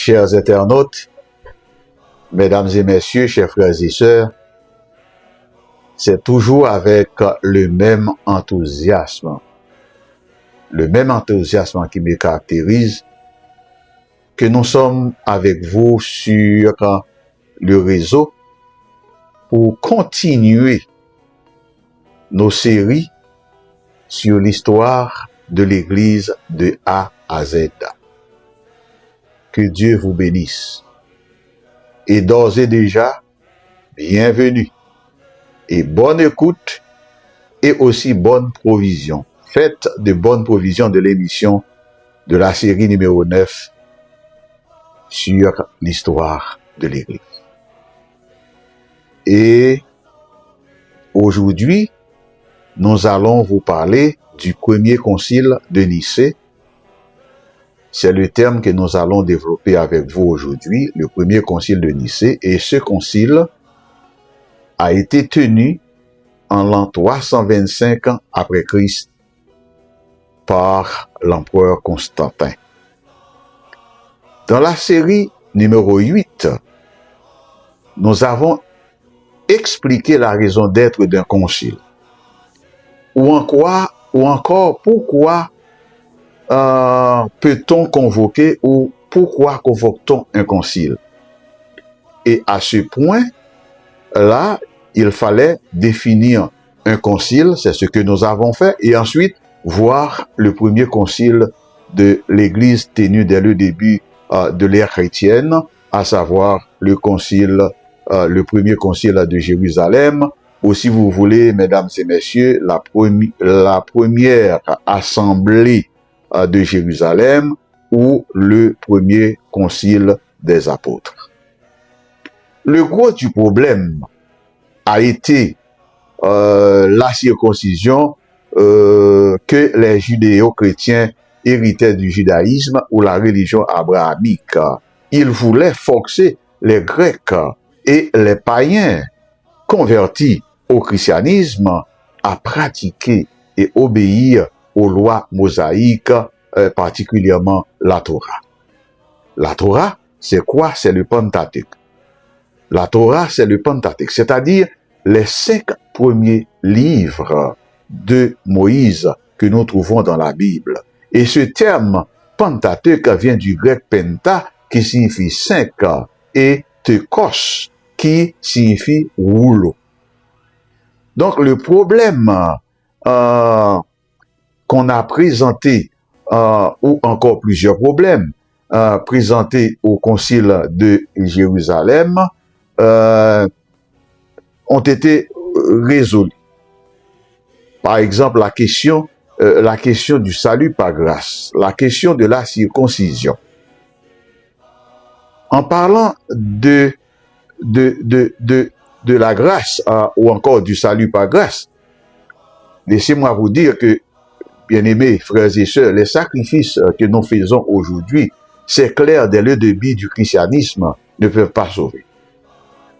Chers internautes, mesdames et messieurs, chers frères et sœurs, c'est toujours avec le même enthousiasme qui me caractérise que nous sommes avec vous sur le réseau pour continuer nos séries sur l'histoire de l'Église de A à Z. Que Dieu vous bénisse. Et d'ores et déjà, bienvenue et bonne écoute et aussi bonne provision. Faites de bonnes provisions de l'émission de la série numéro 9 sur l'histoire de l'Église. Et aujourd'hui, nous allons vous parler du premier concile de Nicée. C'est le terme que nous allons développer avec vous aujourd'hui, le premier concile de Nicée. Et ce concile a été tenu en l'an 325 après Christ par l'empereur Constantin. Dans la série numéro 8, nous avons expliqué la raison d'être d'un concile. Ou encore pourquoi peut-on convoquer ou pourquoi convoque-t-on un concile? Et à ce point-là, il fallait définir un concile, c'est ce que nous avons fait, et ensuite voir le premier concile de l'Église tenu dès le début de l'ère chrétienne, à savoir le premier concile de Jérusalem, ou si vous voulez, mesdames et messieurs, la première assemblée de Jérusalem ou le premier concile des apôtres. Le gros du problème a été la circoncision que les judéo-chrétiens héritaient du judaïsme ou la religion abrahamique. Ils voulaient forcer les Grecs et les païens convertis au christianisme à pratiquer et obéir aux lois mosaïques, particulièrement la Torah. La Torah, c'est quoi? C'est le Pentateuque. La Torah, c'est le Pentateuque, c'est-à-dire les 5 premiers livres de Moïse que nous trouvons dans la Bible. Et ce terme Pentateuque vient du grec penta, qui signifie 5, et teukos, qui signifie rouleau. Donc le problème qu'on a présenté, ou encore plusieurs problèmes présentés au concile de Jérusalem, ont été résolus. Par exemple, la question du salut par grâce, la question de la circoncision. En parlant de la grâce ou encore du salut par grâce, laissez-moi vous dire que, bien-aimés frères et sœurs, les sacrifices que nous faisons aujourd'hui, c'est clair, dès le début du christianisme, ne peuvent pas sauver.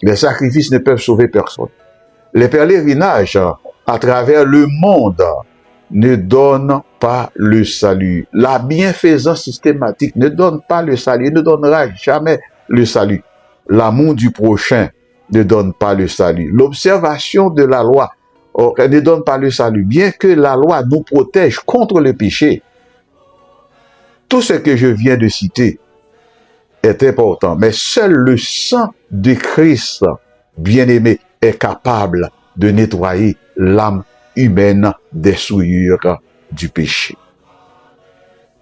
Les sacrifices ne peuvent sauver personne. Les pèlerinages à travers le monde ne donnent pas le salut. La bienfaisance systématique ne donne pas le salut, ne donnera jamais le salut. L'amour du prochain ne donne pas le salut. L'observation de la loi ne donne pas le salut. Bien que la loi nous protège contre le péché, tout ce que je viens de citer est important. Mais seul le sang de Christ, bien-aimé, est capable de nettoyer l'âme humaine des souillures du péché.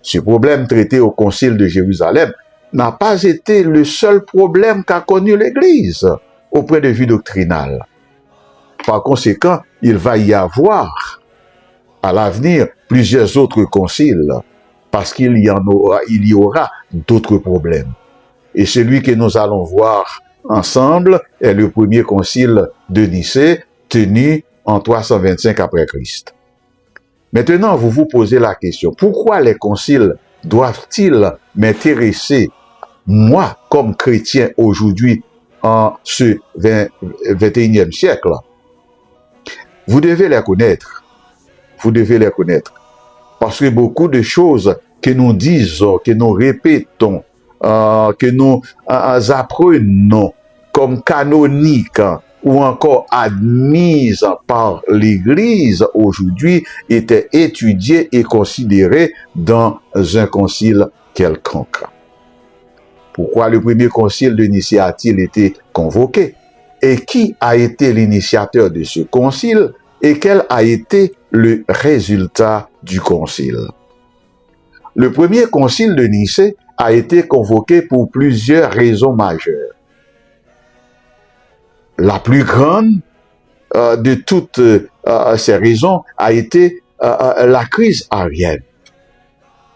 Ce problème traité au concile de Jérusalem n'a pas été le seul problème qu'a connu l'Église au point de vue doctrinal. Par conséquent, il va y avoir à l'avenir plusieurs autres conciles parce qu'il y aura d'autres problèmes. Et celui que nous allons voir ensemble est le premier concile de Nicée tenu en 325 après Christ. Maintenant, vous vous posez la question, pourquoi les conciles doivent-ils m'intéresser, moi, comme chrétien aujourd'hui, en ce 21e siècle? Vous devez les connaître. Vous devez les connaître. Parce que beaucoup de choses que nous disons, que nous répétons que nous apprenons comme canoniques ou encore admises par l'Église aujourd'hui étaient étudiées et considérées dans un concile quelconque. Pourquoi le premier concile de Nicée a-t-il été convoqué? Et qui a été l'initiateur de ce concile? Et quel a été le résultat du concile? Le premier concile de Nicée a été convoqué pour plusieurs raisons majeures. La plus grande de toutes ces raisons a été la crise arienne.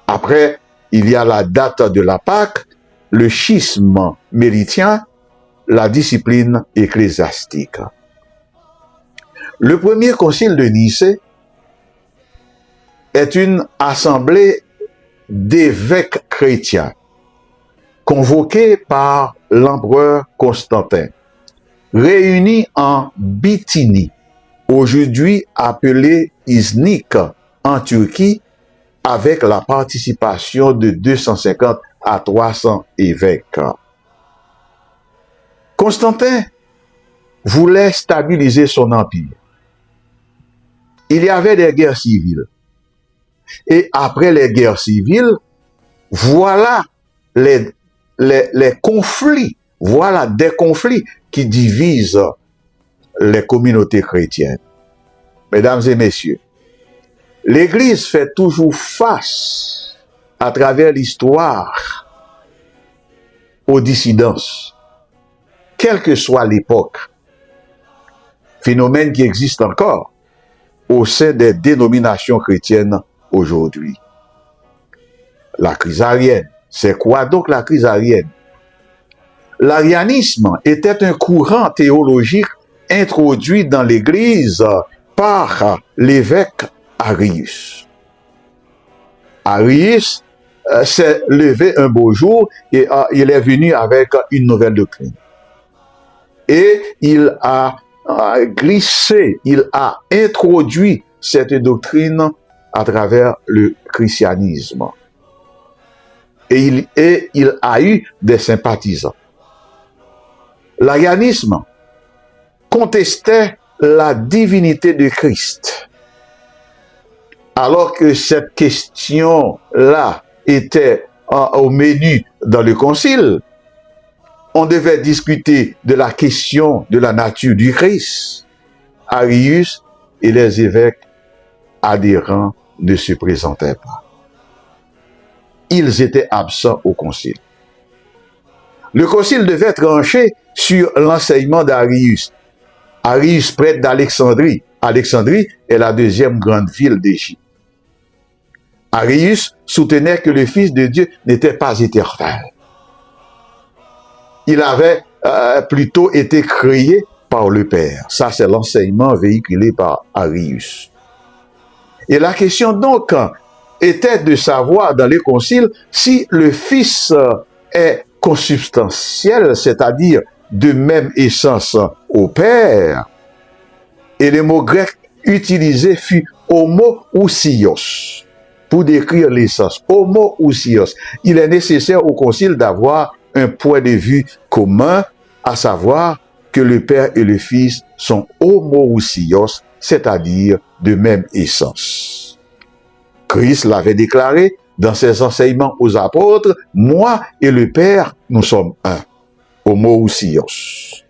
Après, il y a la date de la Pâque, le schisme méritien, la discipline ecclésiastique. Le premier concile de Nicée est une assemblée d'évêques chrétiens convoqués par l'empereur Constantin, réunis en Bithynie, aujourd'hui appelée Iznik, en Turquie, avec la participation de 250 à 300 évêques. Constantin voulait stabiliser son empire. Il y avait des guerres civiles. Et après les guerres civiles, voilà les conflits, voilà des conflits qui divisent les communautés chrétiennes. Mesdames et messieurs, l'Église fait toujours face à travers l'histoire aux dissidences, quelle que soit l'époque, phénomène qui existe encore au sein des dénominations chrétiennes aujourd'hui. La crise arienne. C'est quoi donc la crise arienne? L'arianisme était un courant théologique introduit dans l'Église par l'évêque Arius. Arius s'est levé un beau jour et il est venu avec une nouvelle doctrine. Et il a glissé, il a introduit cette doctrine à travers le christianisme. Et il a eu des sympathisants. L'arianisme contestait la divinité de Christ. Alors que cette question-là était au menu dans le concile, on devait discuter de la question de la nature du Christ. Arius et les évêques adhérents ne se présentaient pas. Ils étaient absents au concile. Le concile devait trancher sur l'enseignement d'Arius. Arius, prêtre d'Alexandrie. Alexandrie est la deuxième grande ville d'Égypte. Arius soutenait que le Fils de Dieu n'était pas éternel. Il avait plutôt été créé par le Père. Ça, c'est l'enseignement véhiculé par Arius. Et la question donc était de savoir dans les conciles si le Fils est consubstantiel, c'est-à-dire de même essence au Père. Et le mot grec utilisé fut homoousios pour décrire l'essence. Homoousios. Il est nécessaire au concile d'avoir un point de vue commun, à savoir que le Père et le Fils sont homoousios, c'est-à-dire de même essence. Christ l'avait déclaré dans ses enseignements aux apôtres, « Moi et le Père, nous sommes un. » Homoousios.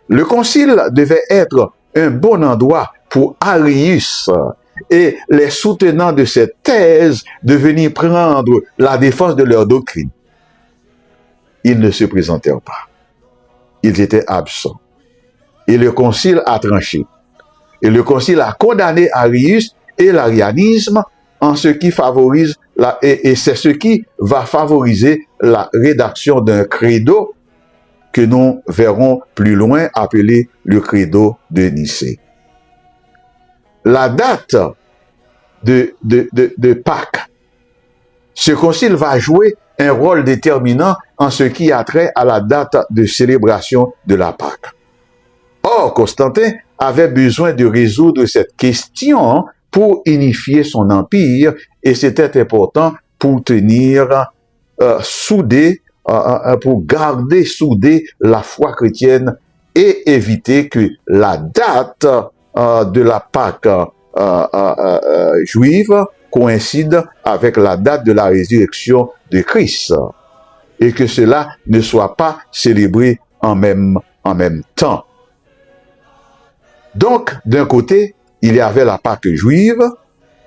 Le concile devait être un bon endroit pour Arius et les soutenants de cette thèse de venir prendre la défense de leur doctrine. Ils ne se présentèrent pas. Ils étaient absents. Et le concile a tranché. Et le concile a condamné Arius et l'arianisme en ce qui favorise et c'est ce qui va favoriser la rédaction d'un credo que nous verrons plus loin appelé le credo de Nicée. La date de Pâques, ce concile va jouer un rôle déterminant en ce qui a trait à la date de célébration de la Pâque. Or, Constantin avait besoin de résoudre cette question pour unifier son empire et c'était important pour tenir souder, pour garder soudée la foi chrétienne et éviter que la date de la Pâque juive coïncide avec la date de la résurrection de Christ et que cela ne soit pas célébré en même temps. Donc, d'un côté, il y avait la Pâque juive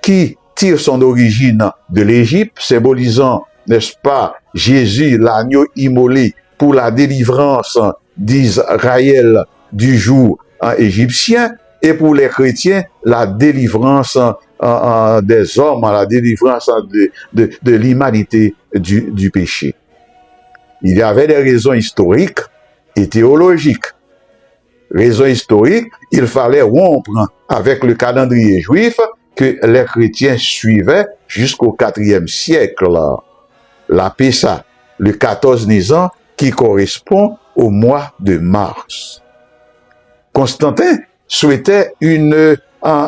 qui tire son origine de l'Égypte, symbolisant, n'est-ce pas, Jésus, l'agneau immolé pour la délivrance d'Israël du joug égyptien, et pour les chrétiens, la délivrance des hommes, la délivrance de l'humanité du péché. Il y avait des raisons historiques et théologiques. Raison historique, il fallait rompre avec le calendrier juif que les chrétiens suivaient jusqu'au IVe siècle. La Pessa, le 14 Nisan, qui correspond au mois de mars. Constantin souhaitait une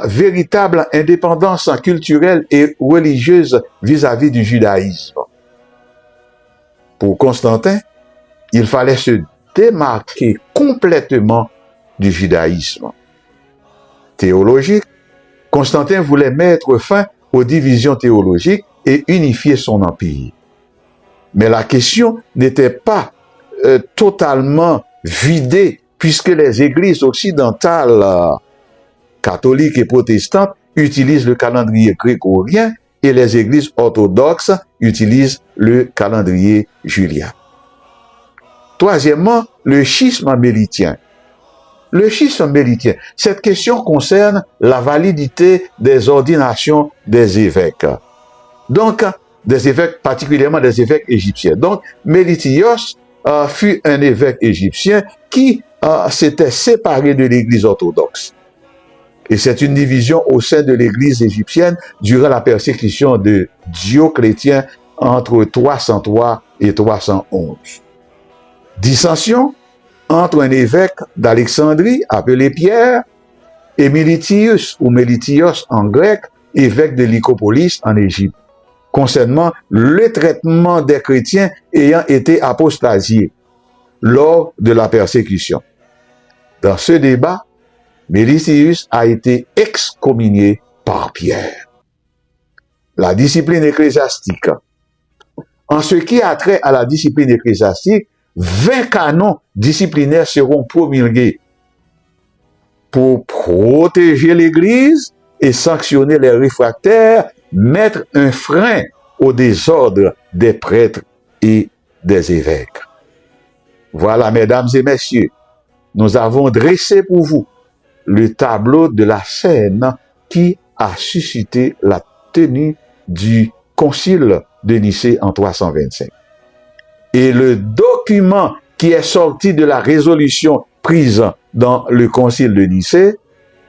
véritable indépendance culturelle et religieuse vis-à-vis du judaïsme. Pour Constantin, il fallait se démarquer complètement du judaïsme. Théologique, Constantin voulait mettre fin aux divisions théologiques et unifier son empire. Mais la question n'était pas totalement vidée puisque les églises occidentales, catholiques et protestantes, utilisent le calendrier grégorien et les églises orthodoxes utilisent le calendrier julien. Troisièmement, le schisme mélitien. Le schisme mélitien, cette question concerne la validité des ordinations des évêques. Donc, des évêques, particulièrement des évêques égyptiens. Donc, Mélitios fut un évêque égyptien qui s'était séparé de l'église orthodoxe. Et c'est une division au sein de l'église égyptienne durant la persécution de Dioclétien entre 303 et 311. Dissension entre un évêque d'Alexandrie appelé Pierre et Mélitius ou Mélitios en grec, évêque de Lycopolis en Égypte, concernant le traitement des chrétiens ayant été apostasiés lors de la persécution. Dans ce débat, Mélitius a été excommunié par Pierre. La discipline ecclésiastique. En ce qui a trait à la discipline ecclésiastique, 20 canons disciplinaires seront promulgués pour protéger l'Église et sanctionner les réfractaires, mettre un frein au désordre des prêtres et des évêques. Voilà, mesdames et messieurs, nous avons dressé pour vous le tableau de la scène qui a suscité la tenue du concile de Nicée en 325. Et le document qui est sorti de la résolution prise dans le concile de Nicée,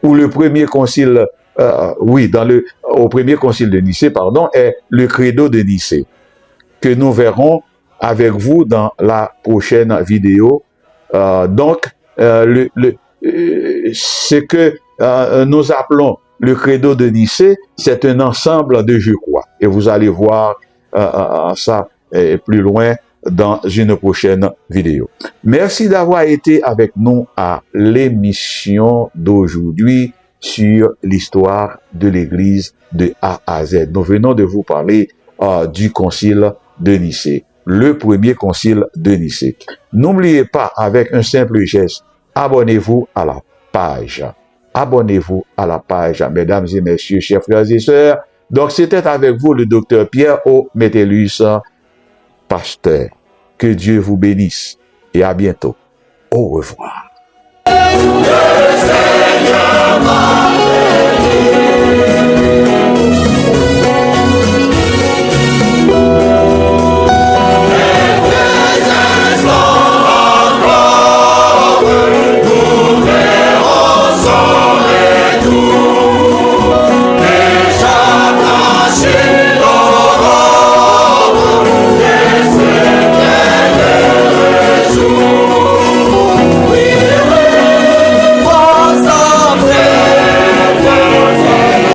ou le premier concile, au premier concile de Nicée, pardon, est le credo de Nicée, que nous verrons avec vous dans la prochaine vidéo. Ce que nous appelons le credo de Nicée, c'est un ensemble de je crois. Et vous allez voir ça plus loin dans une prochaine vidéo. Merci d'avoir été avec nous à l'émission d'aujourd'hui sur l'histoire de l'Église de A à Z. Nous venons de vous parler du concile de Nicée, le premier concile de Nicée. N'oubliez pas, avec un simple geste, abonnez-vous à la page. Abonnez-vous à la page, mesdames et messieurs, chers frères et sœurs. Donc, c'était avec vous le docteur Pierre O. Metellus, pasteur. Que Dieu vous bénisse et à bientôt. Au revoir.